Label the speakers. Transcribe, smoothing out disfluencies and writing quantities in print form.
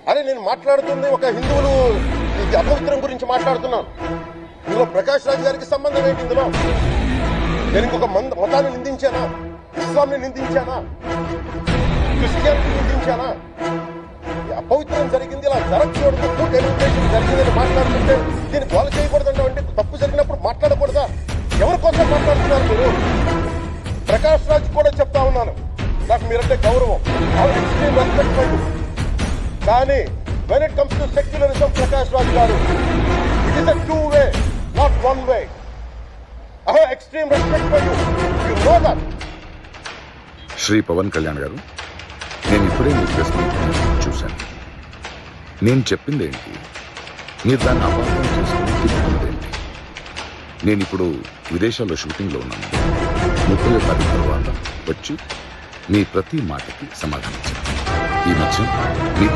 Speaker 1: అరే నేను మాట్లాడుతుంది ఒక హిందువులు అపవిత్రం గురించి మాట్లాడుతున్నాను. ఇందులో ప్రకాష్ రాజ్ గారికి సంబంధం ఏంటి? ఇందులో నేను ఇంకొక మతాన్ని నిందించానా? ఇస్లాంని నిందించానా? క్రిస్టియానిటీ నిందించానా? అపవిత్రం జరిగింది, ఇలా జరగకూడదు, ఫుడ్ ఎడ్యుకేషన్ జరిగిందని మాట్లాడుతుంటే దీన్ని గోల చేయకూడదంటే అంటే తప్పు జరిగినప్పుడు మాట్లాడకూడదా? ఎవరి కోసం మాట్లాడుతున్నారు మీరు? ప్రకాష్ రాజ్ కూడా చెప్తా ఉన్నాను, నాకు మీరంటే గౌరవం, ఎక్స్ట్రీమ్ రెస్పెక్ట్ ఫర్ యు. కానీ when it comes to secularism, Prakash Raj గారు, it is a two way, not one way. I have extreme respect for you. You know that.
Speaker 2: Shri Pawan Kalyan గారు, నేను ఇప్పుడే మీ ప్రెస్ మీట్ చూశాను. నేను చెప్పింది ఏంటి, మీరు దాన్ని అపార్థం చేసుకుని తిప్పుకున్నదేంటి? నేను ఇప్పుడు విదేశాల్లో షూటింగ్లో ఉన్నాను. 30 తర్వాత వచ్చి మీ ప్రతి మాటకి సమాధానం ఇచ్చాను. ఈ మధ్య మీకు